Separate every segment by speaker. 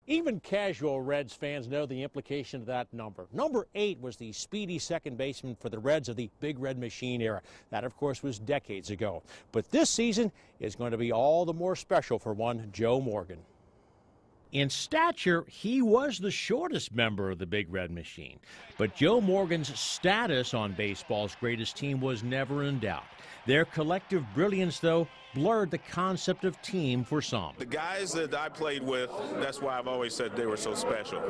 Speaker 1: Even casual Reds fans know the implication of that number. Number 8 was the speedy second baseman for the Reds of the Big Red Machine era. That, of course, was decades ago. But this season is going to be all the more special for one Joe Morgan. In stature, he was the shortest member of the Big Red Machine. But Joe Morgan's status on baseball's greatest team was never in doubt. Their collective brilliance, though, blurred the concept of team for some.
Speaker 2: The guys that I played with, that's why I've always said they were so special.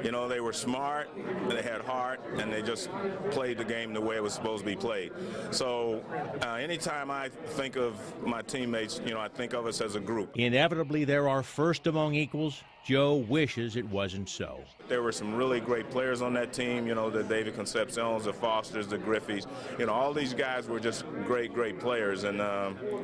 Speaker 2: You know, they were smart, they had heart, and they just played the game the way it was supposed to be played. So anytime I think of my teammates, you know, I think of us as a group.
Speaker 1: Inevitably, there are first among equals. Joe wishes it wasn't so.
Speaker 2: There were some really great players on that team, you know, the David Concepciones, the Fosters, the Griffeys. You know, all these guys were just great players, and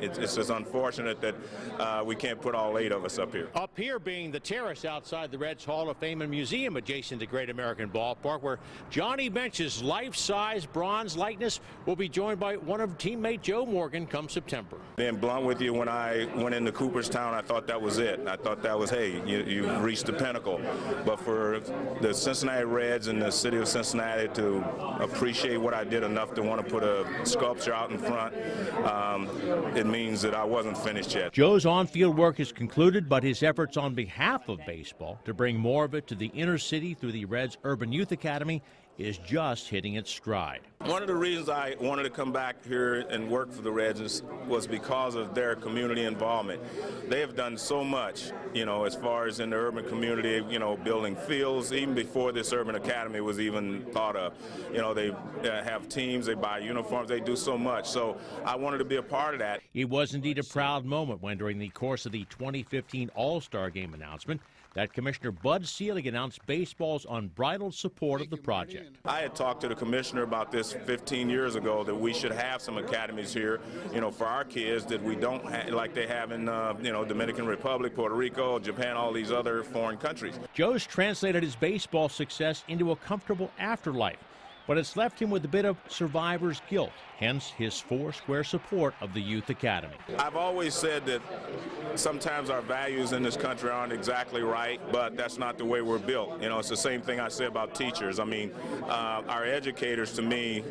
Speaker 2: it's just unfortunate that we can't put all 8 of us up here.
Speaker 1: Up here being the terrace outside the Reds Hall of Fame and Museum adjacent to Great American Ballpark, where Johnny Bench's life-size bronze likeness will be joined by one of teammate Joe Morgan come September.
Speaker 2: Being blunt with you, when I went into Cooperstown, I thought that was it. I thought that was, hey, you reached the pinnacle. But for the Cincinnati Reds and the city of Cincinnati to appreciate what I did enough to want to put a sculpture out in front, it means that I wasn't finished yet.
Speaker 1: Joe's on-field work is concluded, but his efforts on behalf of baseball to bring more of it to the inner city through the Reds Urban Youth Academy is just hitting its stride.
Speaker 2: One of the reasons I wanted to come back here and work for the Reds was because of their community involvement. They have done so much, you know, as far as in the urban community, you know, building fields, even before this urban academy was even thought of. You know, they have teams, they buy uniforms, they do so much. So I wanted to be a part of that.
Speaker 1: It was indeed a proud moment when, during the course of the 2015 All-Star Game announcement, that Commissioner Bud Selig announced baseball's unbridled support of the project.
Speaker 2: I had talked to the commissioner about this 15 years ago, that we should have some academies here, you know, for our kids that we don't have, like they have in, you know, Dominican Republic, Puerto Rico, Japan, all these other foreign countries.
Speaker 1: Joe's translated his baseball success into a comfortable afterlife, but it's left him with a bit of survivor's guilt, hence his foursquare support of the Youth Academy.
Speaker 2: I've always said that sometimes our values in this country aren't exactly right, but that's not the way we're built. You know, it's the same thing I say about teachers. I mean, our educators, to me,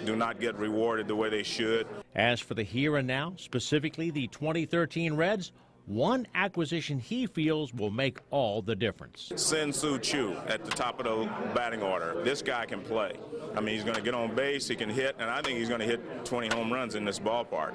Speaker 2: do not get rewarded the way they should.
Speaker 1: As for the here and now, specifically the 2013 Reds, one acquisition he feels will make all the difference.
Speaker 2: Sin-Soo Choo at the top of the batting order. This guy can play. I mean, he's going to get on base, he can hit, and I think he's going to hit 20 home runs in this ballpark.